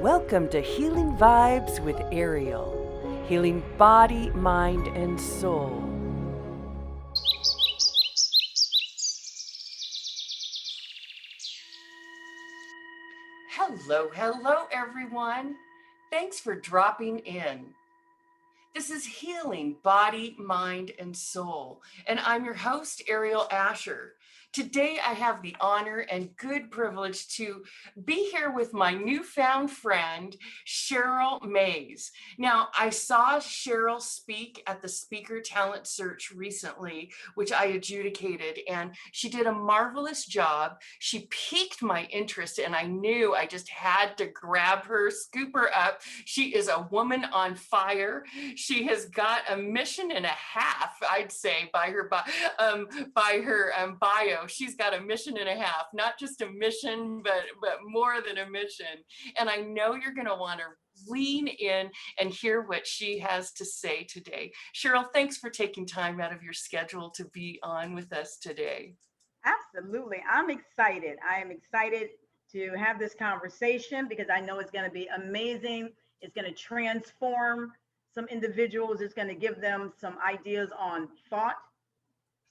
Welcome to Healing Vibes with Aeriol, healing body, mind, and soul. Hello, everyone. Thanks for dropping in. This is Healing Body, Mind, and Soul, and I'm your host, Aeriol Ascher. Today, I have the honor and good privilege to be here with my newfound friend, Sheryl Mays. Now, I saw Sheryl speak at the Speaker Talent Search recently, which I adjudicated, and she did a marvelous job. She piqued my interest, and I knew I just had to grab her, scoop her up. She is a woman on fire. She has got a mission and a half, I'd say, by her bio. She's got a mission and a half, not just a mission, but more than a mission. And I know you're going to want to lean in and hear what she has to say today. Sheryl, thanks for taking time out of your schedule to be on with us today. Absolutely. I'm excited. I am excited to have this conversation because I know it's going to be amazing. It's going to transform some individuals. It's going to give them some ideas on thought,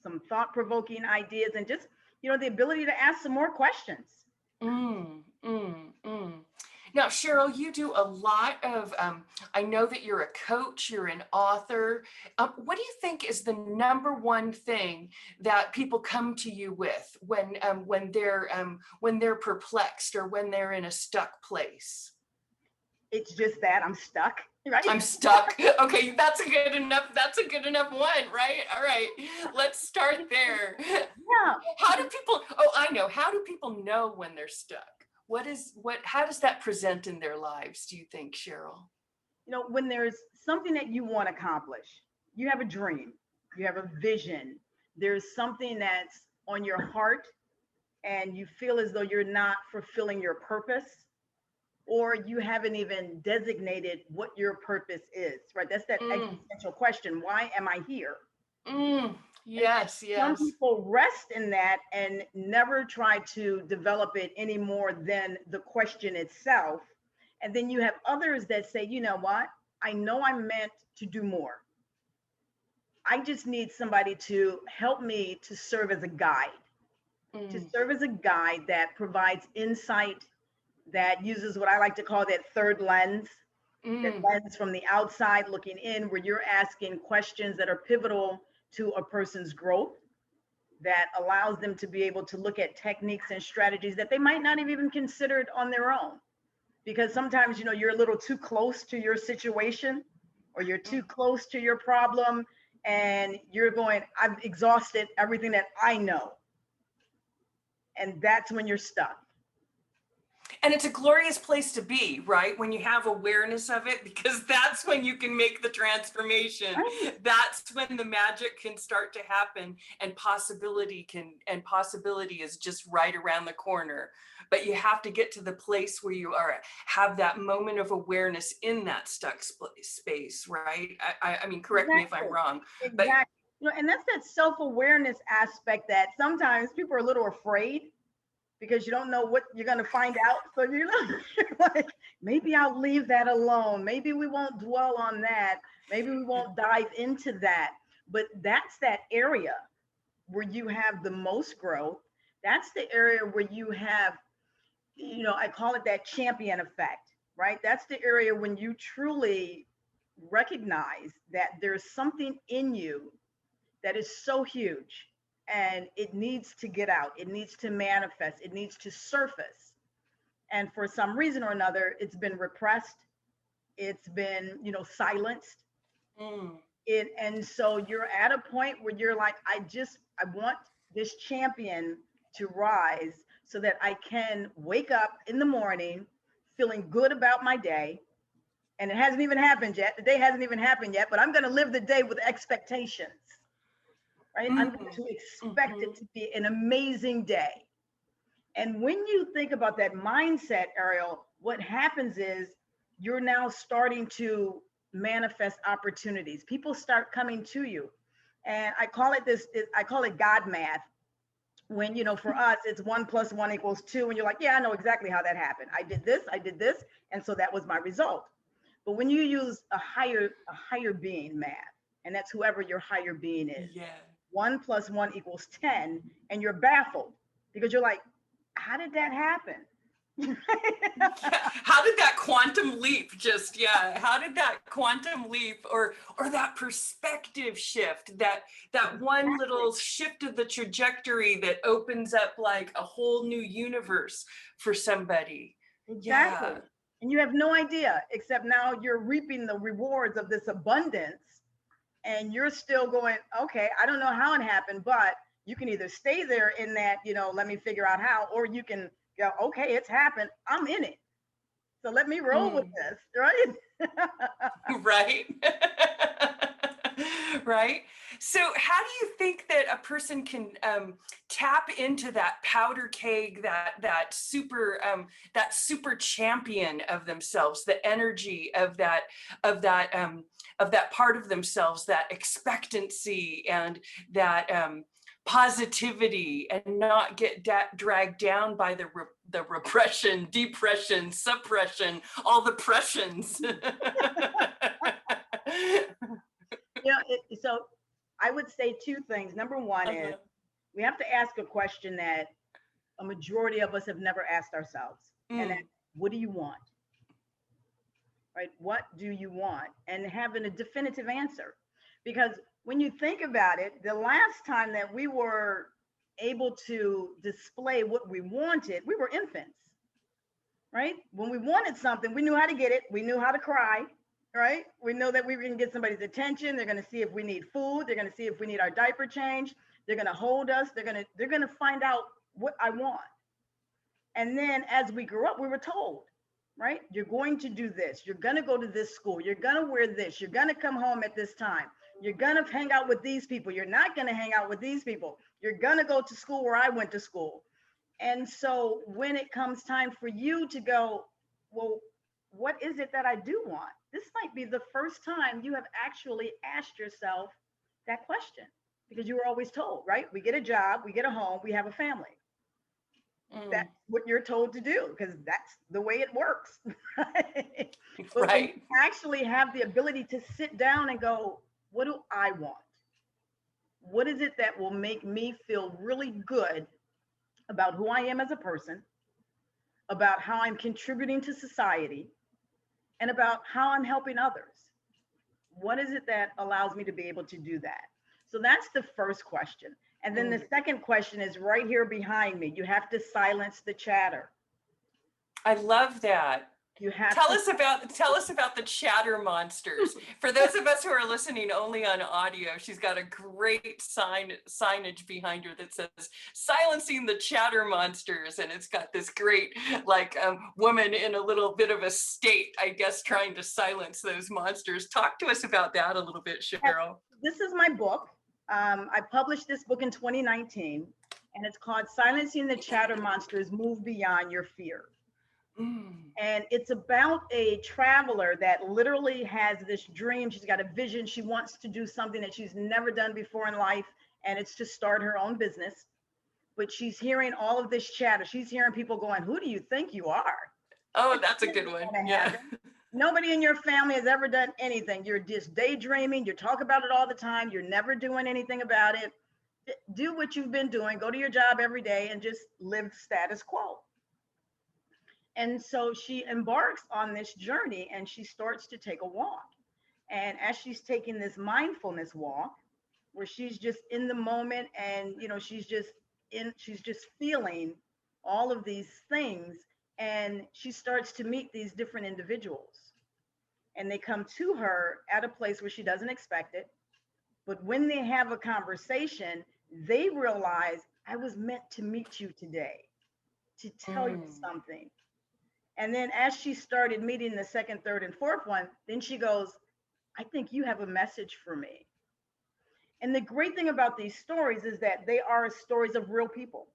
some thought provoking ideas, and just, the ability to ask some more questions. Mm, mm, mm. Now, Sheryl, you do a lot of, I know that you're a coach, you're an author. What do you think is the number one thing that people come to you with when they're perplexed or when they're in a stuck place? It's just that I'm stuck, right? I'm stuck. Okay, that's a good enough one, right? All right, let's start there. Yeah. How do people know when they're stuck? How does that present in their lives, do you think, Sheryl? When there's something that you want to accomplish, you have a dream, you have a vision, there's something that's on your heart, and you feel as though you're not fulfilling your purpose, or you haven't even designated what your purpose is, right? That's that existential question. Why am I here? Yes, Some yes. people rest in that and never try to develop it any more than the question itself. And then you have others that say, you know what? I know I'm meant to do more. I just need somebody to help me to serve as a guide, to serve as a guide that provides insight, that uses what I like to call that third lens, that lens from the outside looking in, where you're asking questions that are pivotal to a person's growth, that allows them to be able to look at techniques and strategies that they might not have even considered on their own. Because sometimes, you're a little too close to your situation, or you're too close to your problem, and you're going, I've exhausted everything that I know. And that's when you're stuck. And it's a glorious place to be, right? When you have awareness of it, because that's when you can make the transformation. Right. That's when the magic can start to happen, and possibility is just right around the corner. But you have to get to the place where you have that moment of awareness in that stuck space, right? I mean, correct me if I'm wrong. Exactly. And that's that self-awareness aspect that sometimes people are a little afraid, because you don't know what you're going to find out. So you're like, maybe I'll leave that alone. Maybe we won't dwell on that. Maybe we won't dive into that. But that's that area where you have the most growth. That's the area where you have, I call it that champion effect, right? That's the area when you truly recognize that there's something in you that is so huge, and it needs to get out. It needs to manifest. It needs to surface. And for some reason or another, it's been repressed. It's been, silenced. And so you're at a point where you're like, I want this champion to rise so that I can wake up in the morning feeling good about my day. And it hasn't even happened yet. The day hasn't even happened yet, but I'm going to live the day with expectations. Right? I'm going to expect it to be an amazing day. And when you think about that mindset, Aeriol, what happens is you're now starting to manifest opportunities. People start coming to you. And I call it God math, when, for us, it's 1 + 1 = 2. And you're like, yeah, I know exactly how that happened. I did this. And so that was my result. But when you use a higher being math, and that's whoever your higher being is, Yeah. 1 + 1 = 10, and you're baffled because you're like, how did that happen? Yeah. How did that quantum leap how did that quantum leap or that perspective shift, that one little shift of the trajectory that opens up like a whole new universe for somebody? Exactly. Yeah. And you have no idea, except now you're reaping the rewards of this abundance, and you're still going, okay, I don't know how it happened, but you can either stay there in that, let me figure out how, or you can go, okay, it's happened. I'm in it. So let me roll with this, right? Right. Right. So how do you think that a person can tap into that powder keg, that super champion of themselves, the energy of that of that part of themselves, that expectancy and that positivity, and not get dragged down by the repression, depression, suppression, all the pressions? So I would say two things. Number one is we have to ask a question that a majority of us have never asked ourselves. And that's, what do you want? Right? What do you want? And having a definitive answer. Because when you think about it, the last time that we were able to display what we wanted, we were infants, right? When we wanted something, we knew how to get it. We knew how to cry, right? We know that we were going to get somebody's attention. They're going to see if we need food. They're going to see if we need our diaper changed. They're going to hold us. They're going to find out what I want. And then as we grew up, we were told, right? You're going to do this. You're going to go to this school. You're going to wear this. You're going to come home at this time. You're going to hang out with these people. You're not going to hang out with these people. You're going to go to school where I went to school. And so when it comes time for you to go, well, what is it that I do want? This might be the first time you have actually asked yourself that question, because you were always told, right? We get a job, we get a home, we have a family. That's what you're told to do, because that's the way it works. Right? But when you actually have the ability to sit down and go, what do I want? What is it that will make me feel really good about who I am as a person, about how I'm contributing to society, and about how I'm helping others? What is it that allows me to be able to do that? So that's the first question. And then the second question is right here behind me. You have to silence the chatter. I love that. You have tell us about the chatter monsters. For those of us who are listening only on audio, she's got a great signage behind her that says "silencing the chatter monsters," and it's got this great woman in a little bit of a state, I guess, trying to silence those monsters. Talk to us about that a little bit, Sheryl. This is my book. I published this book in 2019, and it's called "Silencing the Chatter Monsters: Move Beyond Your Fear." And it's about a traveler that literally has this dream. She's got a vision. She wants to do something that she's never done before in life, and it's to start her own business. But she's hearing all of this chatter. She's hearing people going, who do you think you are? Oh, that's a good one. Yeah. Nobody in your family has ever done anything. You're just daydreaming. You talk about it all the time. You're never doing anything about it. Do what you've been doing. Go to your job every day and just live status quo. And so she embarks on this journey, and she starts to take a walk. And as she's taking this mindfulness walk, where she's just in the moment, and she's just feeling all of these things, and she starts to meet these different individuals. And they come to her at a place where she doesn't expect it. But when they have a conversation, they realize, I was meant to meet you today, to tell you something. And then as she started meeting the second, third, and fourth one, then she goes, I think you have a message for me. And the great thing about these stories is that they are stories of real people.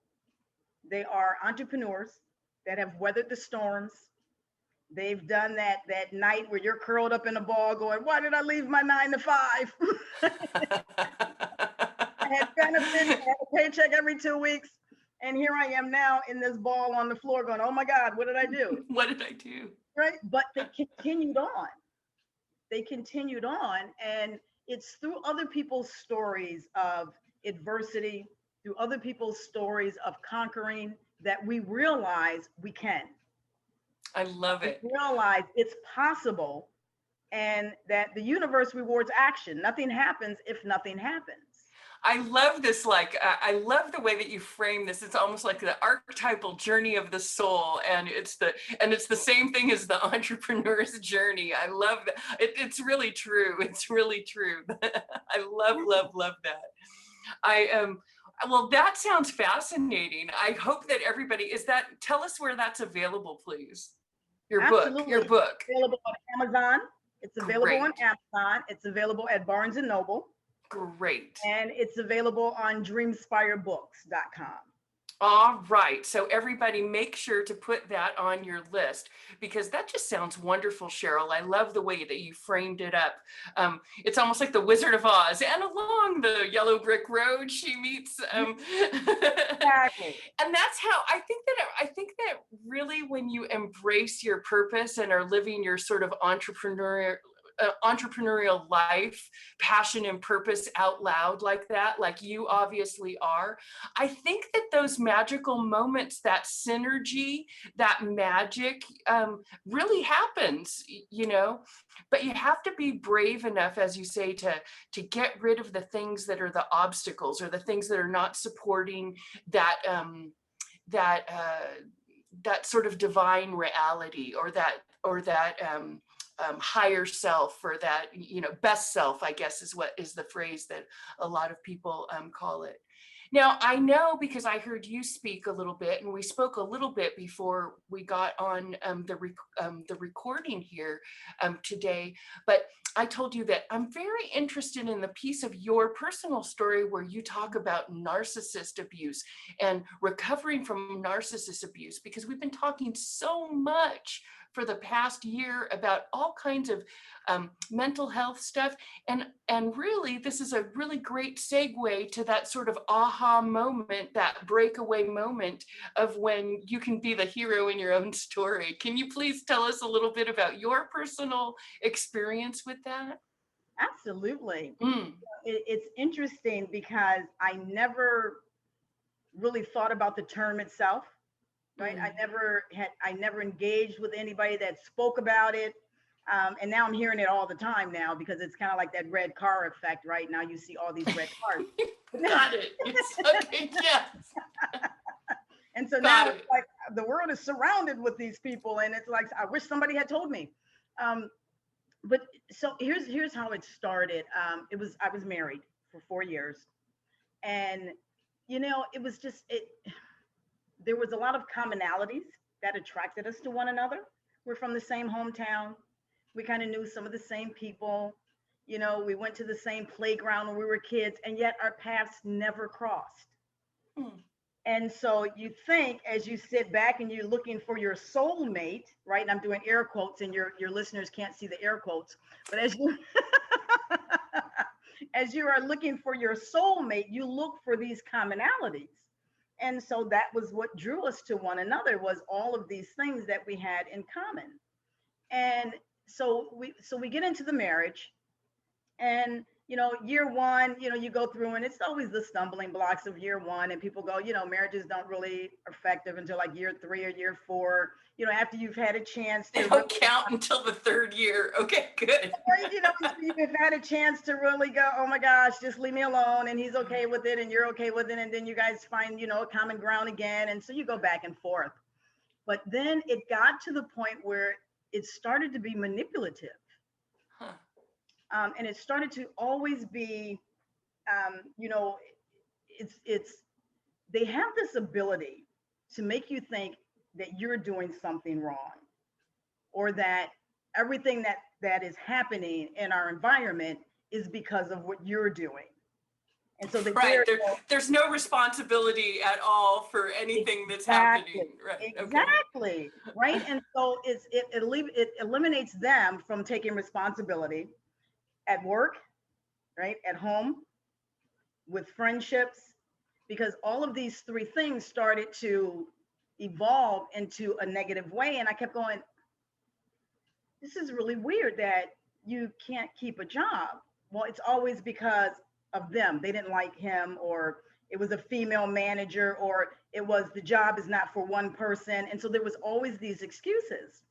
They are entrepreneurs that have weathered the storms. They've done that night where you're curled up in a ball going, why did I leave my 9 to 5? I had benefits, I had a paycheck every 2 weeks. And here I am now in this ball on the floor going, oh my God, what did I do? What did I do? Right. But they continued on. They continued on. And it's through other people's stories of adversity, through other people's stories of conquering, that we realize we can. I love We it. realize it's possible, and that the universe rewards action. Nothing happens if nothing happens. I love this. Like, I love the way that you frame this. It's almost like the archetypal journey of the soul, and it's the same thing as the entrepreneur's journey. I love that. It's really true. It's really true. I love that. I Well, that sounds fascinating. I hope that everybody is that. Tell us where that's available, please. Your book. Your Absolutely. book. Available on Amazon. It's available on Great. Amazon. It's available at Barnes and Noble. Great. And it's available on dreamspirebooks.com. All right. So everybody make sure to put that on your list, because that just sounds wonderful, Sheryl. I love the way that you framed it up. It's almost like the Wizard of Oz, and along the yellow brick road she meets. Exactly. And that's how I think that really, when you embrace your purpose and are living your sort of entrepreneurial life, passion and purpose out loud like that, like you obviously are, I think that those magical moments, that synergy, that magic, really happens, you know. But you have to be brave enough, as you say, to get rid of the things that are the obstacles, or the things that are not supporting that that that sort of divine reality, or that higher self, or that, you know, best self, I guess is what is the phrase that a lot of people call it. Now, I know, because I heard you speak a little bit, and we spoke a little bit before we got on the recording here today, but I told you that I'm very interested in the piece of your personal story where you talk about narcissist abuse and recovering from narcissist abuse, because we've been talking so much for the past year about all kinds of mental health stuff. And really, this is a really great segue to that sort of aha moment, that breakaway moment of when you can be the hero in your own story. Can you please tell us a little bit about your personal experience with that? Absolutely. Mm. It's interesting because I never really thought about the term itself, right? Mm. I never engaged with anybody that spoke about it. And now I'm hearing it all the time now, because it's kind of like that red car effect. Right now you see all these red cars. Got it. It's okay. Yes. And so Got now it. it's like the world is surrounded with these people, and it's like, I wish somebody had told me. Um, but so here's how it started. I was married for 4 years, and it was just it. There was a lot of commonalities that attracted us to one another. We're from the same hometown. We kind of knew some of the same people. We went to the same playground when we were kids, and yet our paths never crossed. Mm. And so you think, as you sit back and you're looking for your soulmate, right? And I'm doing air quotes, and your listeners can't see the air quotes, but as you as you are looking for your soulmate, you look for these commonalities. And so that was what drew us to one another, was all of these things that we had in common. And so we get into the marriage, and year one, you go through, and it's always the stumbling blocks of year one, and people go, marriages don't really effective until like year 3 or year 4, after you've had a chance They to don't count until the 3rd year. Okay, good. you've had a chance to really go, oh my gosh, just leave me alone, and he's okay with it, and you're okay with it, and then you guys find a common ground again, and so you go back and forth. But then it got to the point where it started to be manipulative. Huh. And it started to always be, you know, it's they have this ability to make you think that you're doing something wrong, or that everything that is happening in our environment is because of what you're doing. And so Right. There's no responsibility at all for anything that's happening. Right. Exactly. Okay. Right. And so it eliminates them from taking responsibility at work, right, at home, with friendships, because all of these three things started to evolve into a negative way. And I kept going, this is really weird that you can't keep a job. Well, it's always because of them. They didn't like him, or it was a female manager, or it was the job is not for one person. And so there was always these excuses.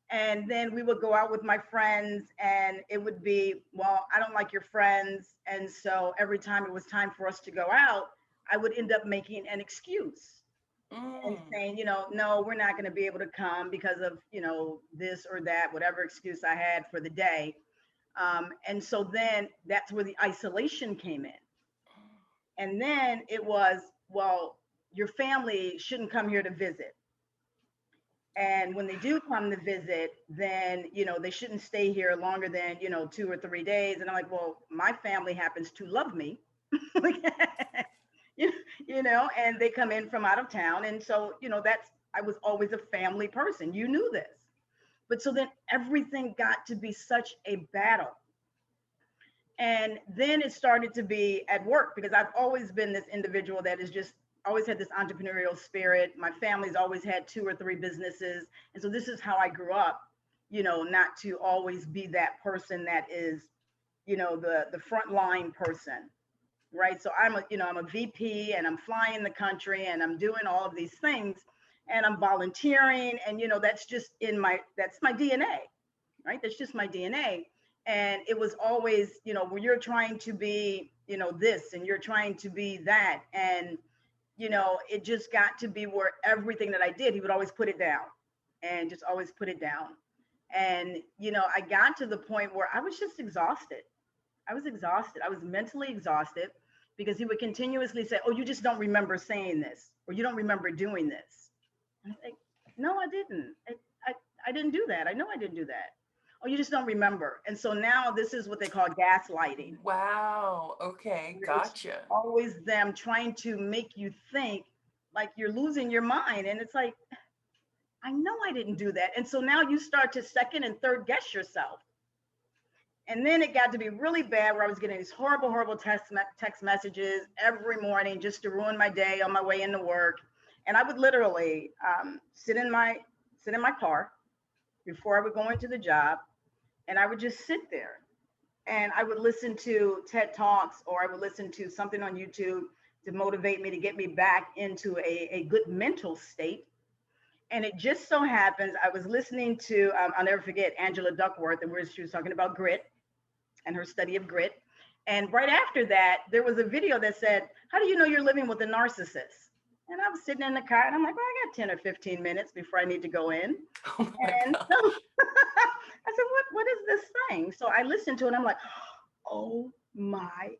And then we would go out with my friends, and it would be, well, I don't like your friends. And so every time it was time for us to go out, I would end up making an excuse and Mm. saying, no, we're not going to be able to come because of, this or that, whatever excuse I had for the day. And so then that's where the isolation came in. And then it was, well, your family shouldn't come here to visit. And when they do come to visit, then, they shouldn't stay here longer than, 2 or 3 days. And I'm like, well, my family happens to love me. you, and they come in from out of town. And so, I was always a family person. You knew this. But so then everything got to be such a battle. And then it started to be at work, because I've always been this individual that is just always had this entrepreneurial spirit. My family's always had 2 or 3 businesses. And so this is how I grew up, not to always be that person that is, the frontline person. Right. So I'm a VP, and I'm flying the country, and I'm doing all of these things, and I'm volunteering. And, that's just that's my DNA. Right. That's just my DNA. And it was always, where you're trying to be, this, and you're trying to be that. And, it just got to be where everything that I did, he would always put it down, and just always put it down. And, I got to the point where I was just exhausted. I was exhausted. I was mentally exhausted, because he would continuously say, oh, you just don't remember saying this, or you don't remember doing this. And I'm like, no, I didn't. I didn't do that. I know I didn't do that. Oh, you just don't remember. And so now this is what they call gaslighting. Wow. Okay. It's Gotcha. always them trying to make you think like you're losing your mind. And it's like, I know I didn't do that. And so now you start to second and third guess yourself. And then it got to be really bad, where I was getting these horrible, horrible text messages every morning just to ruin my day on my way into work. And I would literally sit in my car before I would go into the job, and I would just sit there, and I would listen to TED Talks, or I would listen to something on YouTube to motivate me, to get me back into a good mental state. And it just so happens I was listening to, I'll never forget, Angela Duckworth, and where she was talking about grit and her study of grit. And right after that, there was a video that said, how do you know you're living with a narcissist? And I was sitting in the car, and I'm like, well, I got 10 or 15 minutes before I need to go in. Oh my And gosh. so I said, what is this thing? So I listened to it, and I'm like, oh my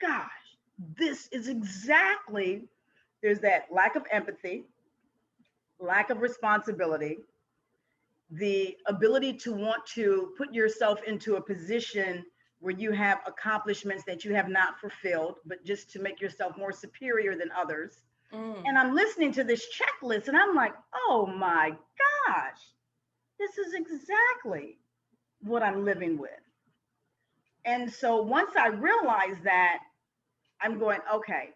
gosh, this is exactly, there's that lack of empathy, lack of responsibility, the ability to want to put yourself into a position where you have accomplishments that you have not fulfilled, but just to make yourself more superior than others. Mm. And I'm listening to this checklist, and I'm like, oh my gosh, this is exactly what I'm living with. And so once I realized that, I'm going, okay.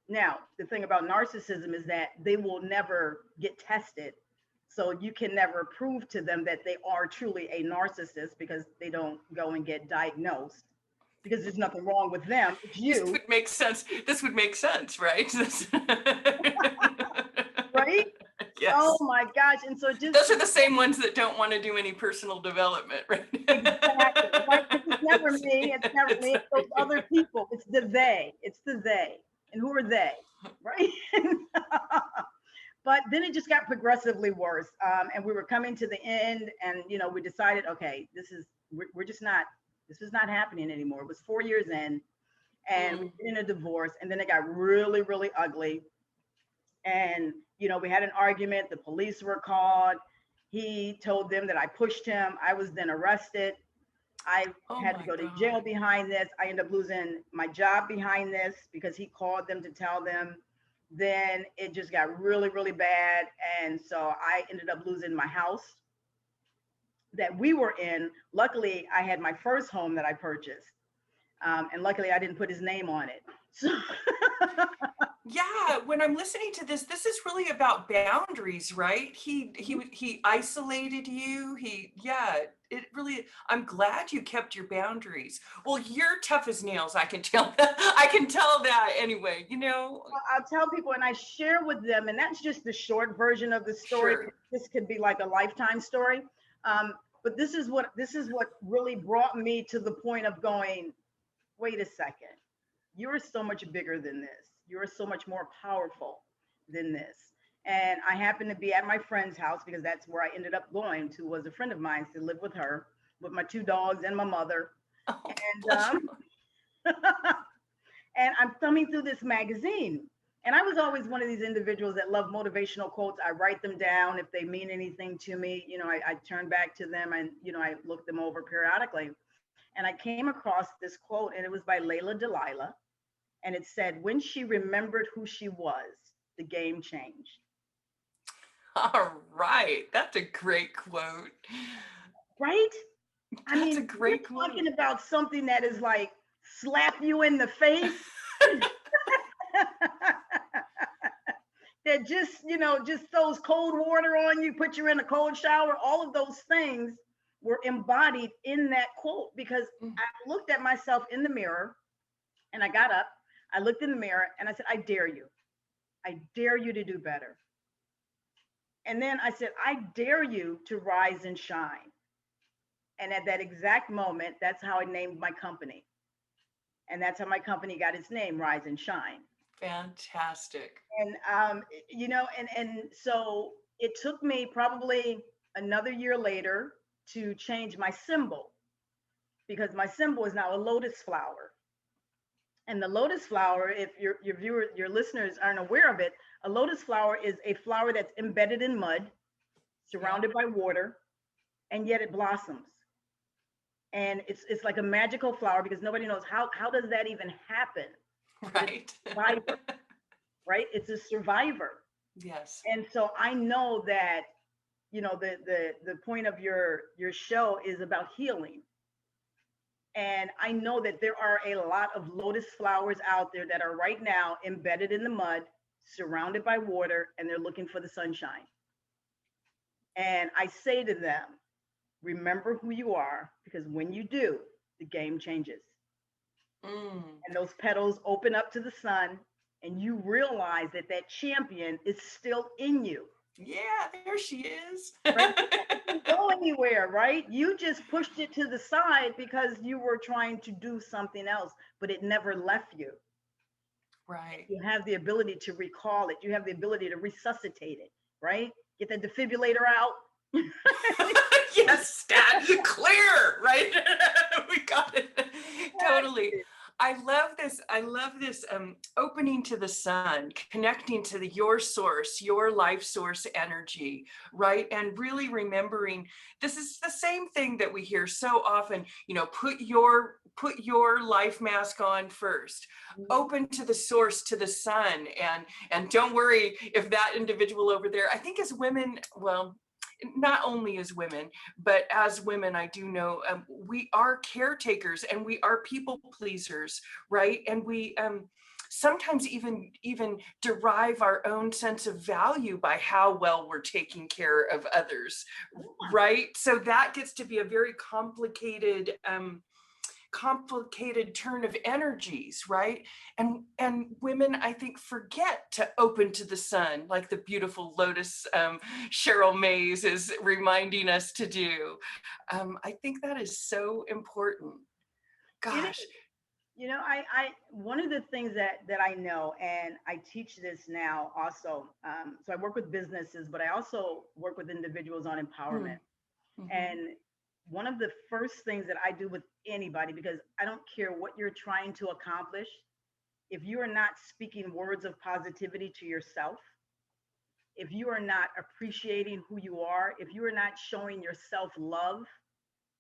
Now, the thing about narcissism is that they will never get tested. So you can never prove to them that they are truly a narcissist, because they don't go and get diagnosed, because there's nothing wrong with them. It's This you, would make sense. This would make sense, right? right? Oh Yes. my gosh. And so just Those are the same ones that don't want to do any personal development, right? exactly, right? Because it's never me, it's never It's me, it's those other people. It's the they, it's the they. And who are they? Right? But then it just got progressively worse. And we were coming to the end, and we decided, okay, we're just not, this is not happening anymore. It was 4 years in, and we were in a divorce, and then it got really, really ugly. And we had an argument. The police were called. He told them that I pushed him. I was then arrested. I Oh had to my go to God. jail behind this. I ended up losing my job behind this, because he called them to tell them. Then it just got really, really bad. And so I ended up losing my house that we were in. Luckily, I had my first home that I purchased. And luckily, I didn't put his name on it. So Yeah, when I'm listening to this, this is really about boundaries, right? He isolated you. Yeah, it really. I'm glad you kept your boundaries. Well, you're tough as nails. I can tell. I can tell that anyway. You know, I'll tell people and I share with them, and that's just the short version of the story. sure. This could be like a lifetime story. But this is what really brought me to the point of going, wait a second, you're so much bigger than this. You're so much more powerful than this. And I happened to be at my friend's house because that's where I ended up going to, was a friend of mine to live with her, with my two dogs and my mother. Oh, And bless you. and I'm thumbing through this magazine. And I was always one of these individuals that love motivational quotes. I write them down if they mean anything to me. I turn back to them and I look them over periodically. And I came across this quote, and it was by Layla Delilah, and it said, "When she remembered who she was, the game changed." All right, that's a great quote. Right? I That's a mean, we're great quote. talking about something that is like slap you in the face. That just throws cold water on you, put you in a cold shower. All of those things were embodied in that quote because Mm. I looked at myself in the mirror and I got up. I looked in the mirror and I said, I dare you. I dare you to do better. And then I said, I dare you to rise and shine. And at that exact moment, that's how I named my company. And that's how my company got its name, Rise and Shine. Fantastic. And and so it took me probably another year later to change my symbol because my symbol is now a lotus flower. And the lotus flower, if your listeners aren't aware of it, a lotus flower is a flower that's embedded in mud, Yeah. surrounded by water, and yet it blossoms. And it's like a magical flower because nobody knows how does that even happen? But it's Right. a survivor, right? It's a survivor. Yes. And so I know that the point of your show is about healing. And I know that there are a lot of lotus flowers out there that are right now embedded in the mud, surrounded by water, and they're looking for the sunshine. And I say to them, remember who you are, because when you do, the game changes. Mm. And those petals open up to the sun, and you realize that that champion is still in you, Yeah, there she is. right? It didn't go anywhere, right? You just pushed it to the side because you were trying to do something else, but it never left you. Right. You have the ability to recall it. You have the ability to resuscitate it, right? Get that defibrillator out. Yes, stat clear, right? We got it. Totally. I love this. I love this opening to the sun, connecting to your source, your life source energy, right? And really remembering this is the same thing that we hear so often, put your life mask on first. Open to the source, to the sun, and don't worry if that individual over there, I think as women, well, not only as women, but as women, I do know we are caretakers and we are people pleasers, right? And we sometimes even derive our own sense of value by how well we're taking care of others, right? So that gets to be a very complicated turn of energies, right? And women, I think, forget to open to the sun, like the beautiful lotus Sheryl Mays is reminding us to do. I think that is so important. It Gosh. is. I one of the things that I know, and I teach this now also. So I work with businesses, but I also work with individuals on empowerment. Mm-hmm. And one of the first things that I do with anybody, because I don't care what you're trying to accomplish, if you are not speaking words of positivity to yourself, if you are not appreciating who you are, if you are not showing yourself love,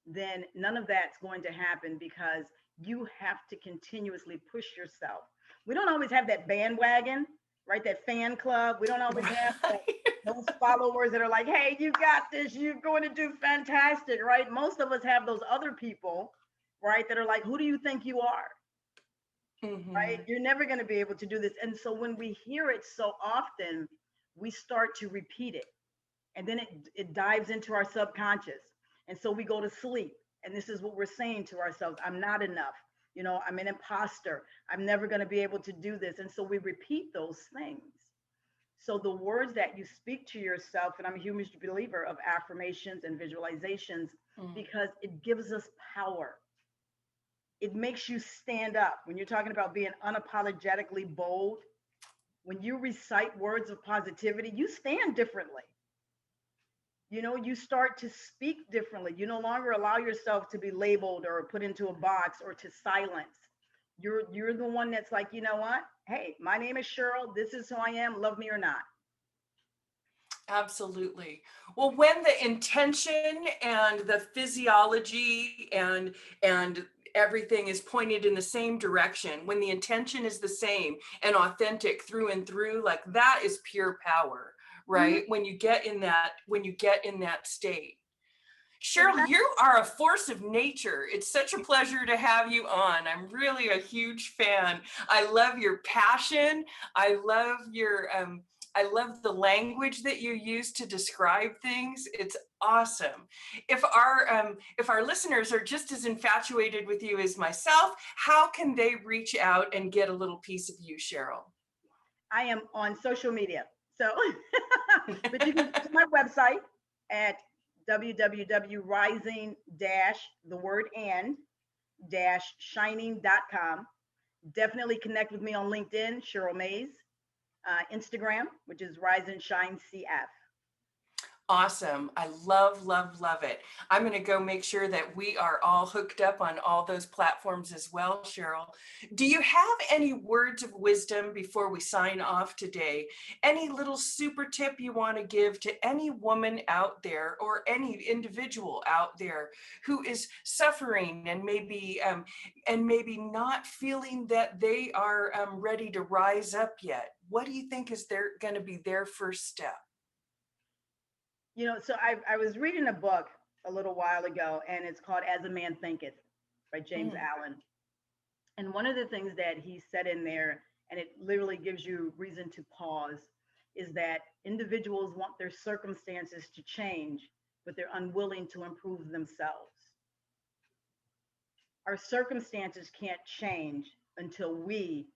then none of that's going to happen because you have to continuously push yourself. We don't always have that bandwagon, right? That fan club. We don't always have Right. those followers that are like, hey, you got this, you're going to do fantastic, right? Most of us have those other people, right, that are like, who do you think you are? right? Mm-hmm. You're never going to be able to do this. And so when we hear it so often, we start to repeat it. And then it dives into our subconscious. And so we go to sleep. And this is what we're saying to ourselves: I'm not enough. I'm an imposter. I'm never going to be able to do this. And so we repeat those things. So the words that you speak to yourself, and I'm a huge believer of affirmations and visualizations Mm. because it gives us power. It makes you stand up. When you're talking about being unapologetically bold, when you recite words of positivity, you stand differently. You start to speak differently. You no longer allow yourself to be labeled or put into a box or to silence. You're the one that's like, you know what? Hey, my name is Sheryl. This is who I am. Love me or not. Absolutely. Well, when the intention and the physiology and everything is pointed in the same direction, when the intention is the same and authentic through and through, like that is pure power, Mhm. right? When you get in that state. Sheryl, Exactly. you are a force of nature. It's such a pleasure to have you on. I'm really a huge fan. I love your passion. I love I love the language that you use to describe things. It's awesome. If our listeners are just as infatuated with you as myself, how can they reach out and get a little piece of you, Sheryl? I am on social media. So, but you can go to my website at www.rising the word and shining.com. Definitely connect with me on LinkedIn, Sheryl Mays, Instagram, which is Rise and Shine CF. Awesome. I love, love, love it. I'm going to go make sure that we are all hooked up on all those platforms as well, Sheryl. Do you have any words of wisdom before we sign off today? Any little super tip you want to give to any woman out there or any individual out there who is suffering and maybe not feeling that they are ready to rise up yet? What do you think is going to be their first step? So I was reading a book a little while ago, and it's called As a Man Thinketh by James Mm. Allen. And one of the things that he said in there, and it literally gives you reason to pause, is that individuals want their circumstances to change, but they're unwilling to improve themselves. Our circumstances can't change until we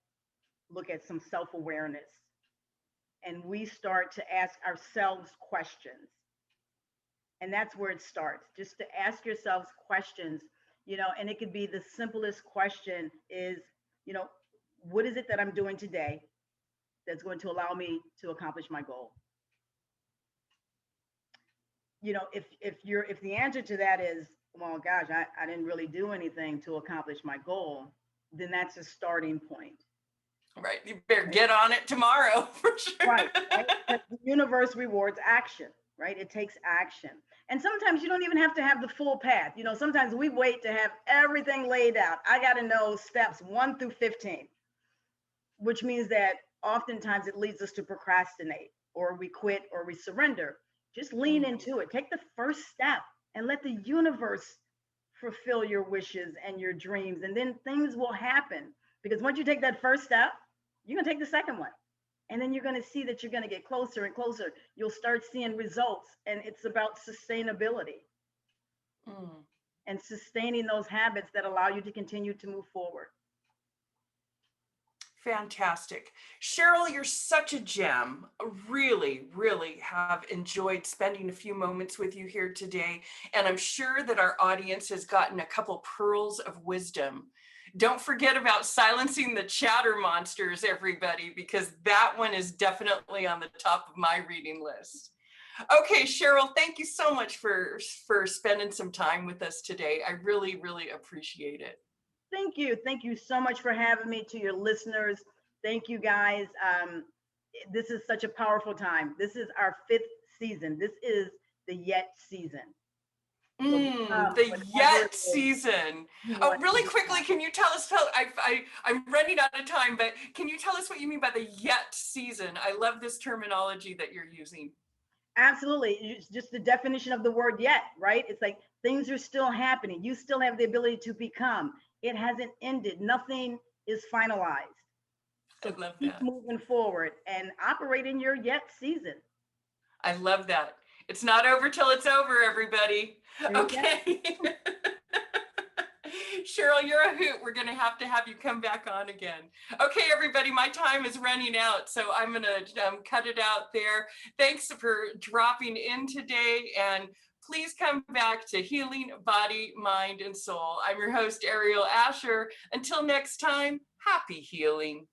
look at some self awareness and we start to ask ourselves questions. And that's where it starts, just to ask yourselves questions. And it could be the simplest question is, you know, what is it that I'm doing today that's going to allow me to accomplish my goal? If the answer to that is, well, gosh, I didn't really do anything to accomplish my goal, then that's a starting point. Right. You better Right. get on it tomorrow for sure. Right. Because the universe rewards action, right? It takes action. And sometimes you don't even have to have the full path. Sometimes we wait to have everything laid out. I got to know steps 1 through 15, which means that oftentimes it leads us to procrastinate, or we quit, or we surrender. Just lean Mm. into it. Take the first step and let the universe fulfill your wishes and your dreams. And then things will happen. Because once you take that first step, you're going to take the second one. And then you're going to see that you're going to get closer and closer. You'll start seeing results. And it's about sustainability Mm. and sustaining those habits that allow you to continue to move forward. Fantastic. Sheryl, you're such a gem. Really, really have enjoyed spending a few moments with you here today. And I'm sure that our audience has gotten a couple pearls of wisdom. Don't forget about silencing the chatter monsters, everybody, because that one is definitely on the top of my reading list. Okay, Sheryl, thank you so much for spending some time with us today. I really, really appreciate it. Thank you. Thank you so much for having me. To your listeners, thank you guys. This is such a powerful time. This is our 5th season. This is the yet season. So become The whatever yet it is season. you Oh, want to really quickly, become. can you tell us? I'm running out of time, but can you tell us what you mean by the yet season? I love this terminology that you're using. Absolutely. It's just the definition of the word yet, right? It's like things are still happening. You still have the ability to become. It hasn't ended. Nothing is finalized. I So love keep that. moving forward and operate in your yet season. I love that. It's not over till it's over, everybody. There you go. Okay. Sheryl, you're a hoot. We're going to have you come back on again. Okay, everybody, my time is running out, so I'm going to cut it out there. Thanks for dropping in today, and please come back to Healing Body, Mind, and Soul. I'm your host, Aeriol Ascher. Until next time, happy healing.